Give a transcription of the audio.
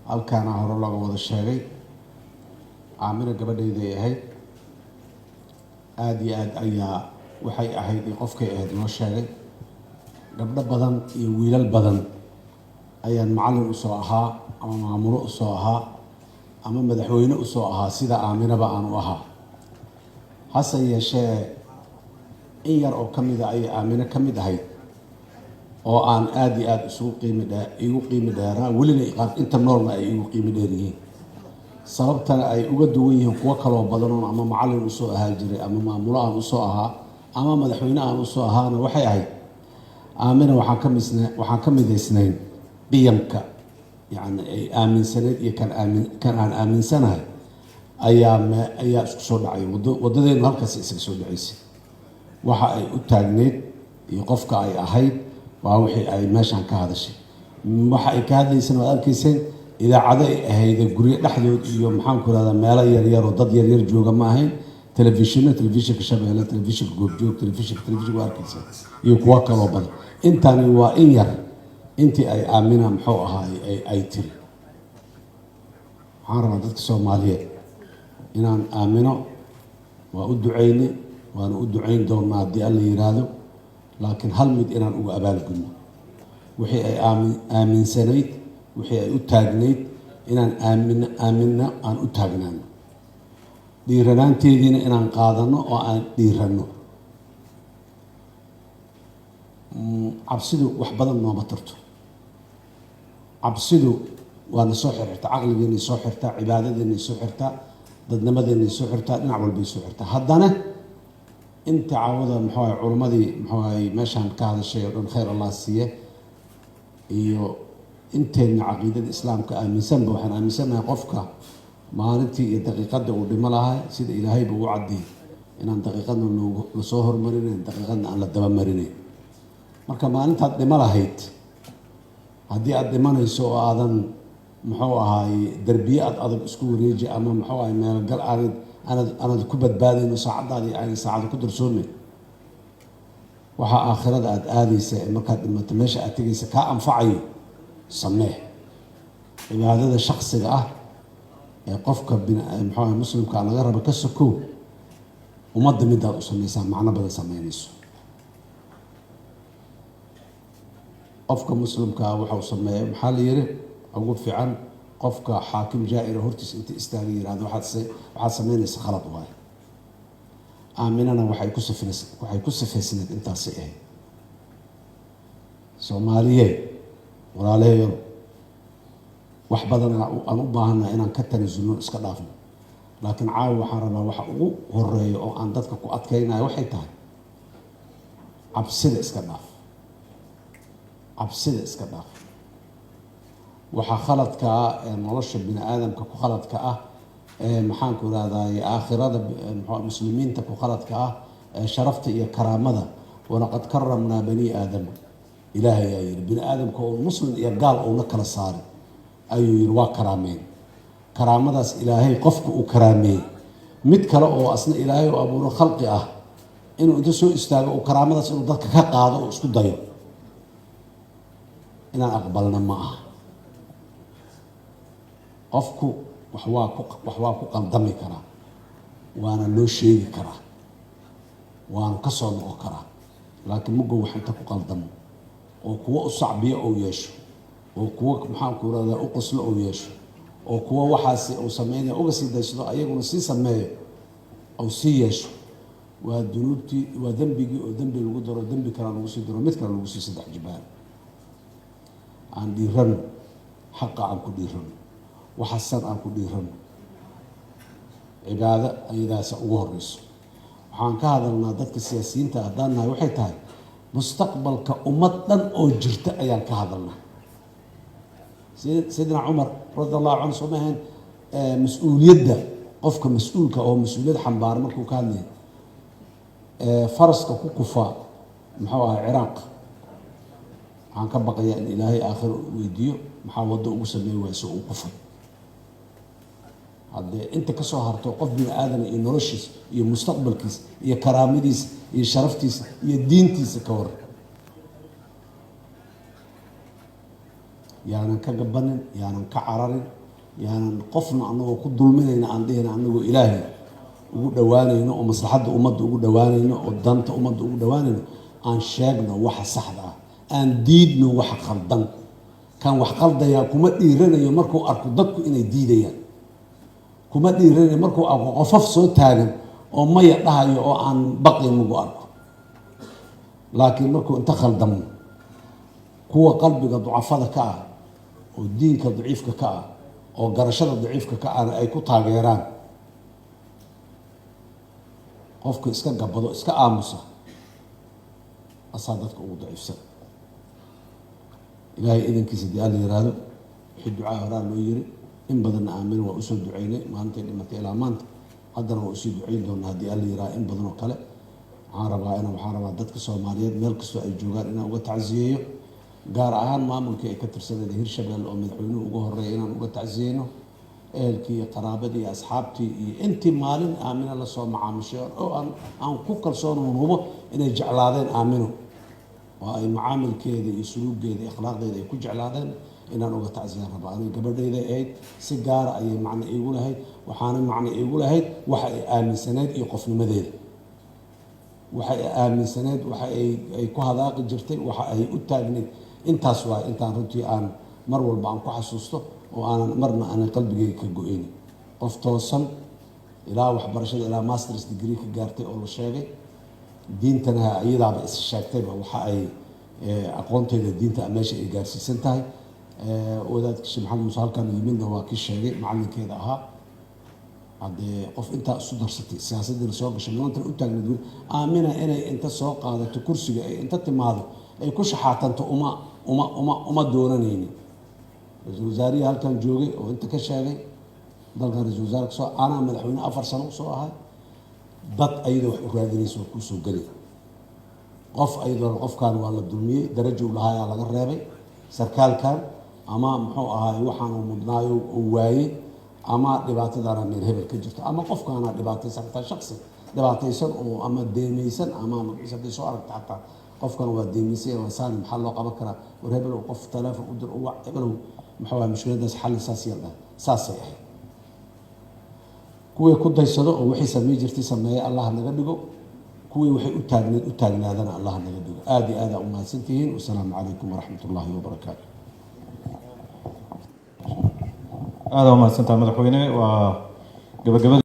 halkaana hore looga wada sheegay aamina gabadhayda ay ahayd aada iyo aad ayaa waxay ahayd iyo qofkay ahayd loo sheegay gabdho badan iyo wiilal badan ayaan macallin usoo ahaa ama maamulo usoo ahaa ama madaxweyne usoo ahaa sida aaminaba aan u ahaa hase yeeshee in yar oo ka mida ayay aamino ka mid ahayd oo aan aada iyo aada igu qiimi dheeraa welina inta noolna ay igu qiimi dheer yihiin sababtana ay uga duwan yihiin kuwo kaloo badanoon ama macallin usoo ahaa jiray ama maamulo aan usoo ahaa ama madaxweyne aan usoo ahaana waxay ahayd aamina waxaan ka midaysnayn qiyamka yacni ay aaminsanayd iyo kan aan aaminsanahay ayaa isku soo dhacay waddadeenu halkaas isaga soo dhacaysay waxa ay u taagneyd iyo qofka ay ahayd waa wixii ay meeshaan ka hadashay waxa ay ka hadlaysana waad arkayseen idaacado ay ahayde guryo dhexdood iyo maxaan ku rahdaa meelo yaryar oo dad yaryar jooga ma ahayn telefishinka shabeelle telefishinka goobjoog telefishinka waa arkaysa iyo kuwo kaloo badan intani waa in yar intii ay aamina muxuu ahaay ay tiri waxaan rabaa dadka soomaaliyeed inaan aamino waa u ducayni waana u ducayn doonaa haddii alla yiraahdo laakiin hal mid inaan uga abaalgudno wixii ay aaminsanayd wixii ay u taagnayd inaan aaminno aan u taagnaano dhiiranaanteediina inaan qaadano oo aan dhiiranno cabsidu wax badan nooma tarto cabsidu waana soo xirxirtaa caqligeennay soo xirtaa cibaadadeennay soo xirtaa dadnimadeennay soo xirtaa dhinac walbay soo xirtaa haddana inta caawada muxuu ahay culimmadii muxuu ahay meeshaan ka hadashay oo dhan khayr allah siiye iyo inteenna caqiidada islaamka aaminsanba waxaan aaminsanahay qofka maalintii iyo daqiiqadda uu dhimo lahaa sida ilaahayba u caddeeyey inaan daqiiqadna lasoo hormarinayn daqiiqadna aan la dabamarinayn marka maalintaad dhimo lahayd haddii aada dhimanayso oo aadan muxuu ahaay derbiye aad adag isku wareeji ama muxuu ahay meelgal aanad ku badbaadayno saacaddaadii aanay saacada ku darsoomayn waxaa aakhirada aada aadaysa ee markaad dhimato meesha aad tegaysa kaa anfacayo samee cibaadada shaksiga ah ee qofka muxuu ahay muslimka laga rabo ka sokow ummadda midaad u samaysaa macno badan sameynayso qofka muslimkaa waxau sameeya maxaa la yiri ugu fiican qofka xaakim jaa-ira hortiis inta istaaga yirahdo waxaad sameynaysa khalad waaye aaminana waxay ku sifaysneed intaasi ahayd soomaaliyeed walaalaheeyo wax badan aan u baahannaha inaan ka tanasulno iska dhaafno laakiin caawi waxaan rabaa waxa ugu horeeya oo aan dadka ku adkaynayo waxay tahay cabsida iska dhaaf cabsida iska dhaaf waxaa khaladka ah ee nolosha bini aadamka ku khaladka ah ee maxaanku irahdaye aakhirada muslimiinta ku khaladka ah ee sharafta iyo karaamada walaqad karamnaa bani aadama ilaahay ayaa yiri bini aadamka oo muslim iyo gaal uuna kala saarin ayuu yiri waa karaameyn karaamadaas ilaahay qofka uu karaameeyey mid kale oo asna ilaahay u abuuro khalqi ah inuu inta soo istaago uu karaamadaas inuu dadka ka qaado oo isku dayo inaan aqbalna ma aha qofku wax waa ku qaldami karaa waana loo sheegi karaa waana ka soo noqon karaa laakiin magow wax inta ku qaldamo oo kuwo u sacbiyo ou yeesho oo kuwo maxaanku irahdaa u qoslo ou yeesho oo kuwo waxaasi uu sameynaya uga sii daysado ayaguna sii sameeyo ou sii yeesho waa dunuubtii waa dembigii oo dembi lagu daro dembi kale lagu sii daro mid kale lagu sii saddex jibaan aan dhiirano xaqa aan ku dhiirano waxasan aan ku dhiirano cibaado ayadaasa ugu horeyso waxaan ka hadalnaa dadka siyaasiyiinta haddaan nahay waxay tahay mustaqbalka ummad dhan oo jirta ayaan ka hadalnaa sayidina cumar radi allahu canhu soo maahayn mas-uuliyadda qofka mas-uulka oo mas-uuliyad xambaara markuu ka hadlaya faraska ku kufaa muxuu ahay ciraaq waxaan ka baqayaa in ilaahay aakhiro weydiiyo maxaa waddo ugu sameey wayso uu kufay haddee inta ka soo harto qof bini aadana iyo noloshiisa iyo mustaqbalkiisa iyo karaamadiisa iyo sharaftiisa iyo diintiisa ka war yaanan ka gabanin yaanan ka cararin يعني قفنا أنه كدولمين عندنا أنه إلهي ودوانينه ومصلحة أمد ودوانينه ودنت أمد ودوانينه أن شاقنا وح صحدا أن ديدنا وح خلدن كان وح خلدا يا كم ديرنا يمركو أركضك إن ديديا كم ديرنا يمركو أقفف صوت تاني أو ما يقطع أو عن بقي مجوارك لكن مركو أنت خلدم هو قلبك ضعفك كا ودينك ضعيفك كا أو قرشة ضعيفك كا أي كتها غيران qofka iska gabado iska aamusa asaadadka ugu daciifsan ilaahay idankiisa diyaal yiraahdo wixii ducaa horaa loo yiri in badan aamin waa usoo ducaynay maanta dhimatay ilaa maanta haddana waa usii ducayn doonaa haddii alla yiraahdo in badan oo kale waxaan rabaa dadka Soomaaliyeed meel kastoo ay joogaan inaan uga tacsiyeeyo gaar ahaan maamulkii ay ka tirsadeen Hirshabelle oo madaxweynuhu ugu horeeyay inaan uga tacsiyeyno ehelkii qaraabadii asxaabtii iyo intii maalin aamina la soo macaamishay oo aan ku kalsoon hubo inay jeclaadeen aamino oo ay macaamilkeeda iyo suluugeeda iyo akhlaaqdeeda ay ku jeclaadeen inaan uga tacsiyaan rabaa aniga gabadhayda ahayd si gaar ah ayay macna iigu lahayd waxaana macna iigu lahayd waxa ay aaminsaneed iyo qofnimadeeda waxa ay aaminsaneed waxa ay ku hadaaqi jirtay waxa ay u taagneed intaas waa intaan runtii aan mar walba aan ku xasuusto وأنا مرنا أنا قلبي كجويني قفتوصل إلى وحبرشة إلى ماسترز ديجري كجارتي أول شيء دين تنا يضع بس الشاكتة وحقي أقومت إلى الدين تأمشي إيجارسي سنتاي وده كشي محل مسهل كان يمين ده واقش شيء معلم كده ها عند قف أنت صدر ستي سياسة السوق شمال أنت قلت لك تقول آمنة أنا أنت سوق هذا تكرسي أنت تماذا أي كل شيء حاطن أما دورانيني رئيس الوزراء هل كان جوجي وأنت كشاغي ضل رئيس الوزراء سو أنا مدحونا أفر سنة سو هاي ضد أيضا وحكرادني سو كوسو قلي قف أيضا قف كان والله الدنيا درجة لها على الرابي سركال كان أما محو هاي وحنا ومبنايو وواي أما دبعت دارا من هبل كجفت أما قف كان دبعت سرتا شخصي دبعت يسن أو أما ديميسن أما مقيسة دي سؤال تحت قف كان وديميسي وسان محل وقبكرة ورهبل وقف تلاف وقدر وعبلو محوها مشكلة ده حل أساسي ده أساسي كوي كده يصدق وحي سمي جرتي سماه الله نجدجو كوي وحي أتاجنا هذا الله نجدجو آدي أمة سنتين والسلام عليكم ورحمة الله وبركاته. هذا أمة سنتين مدحوينه وجب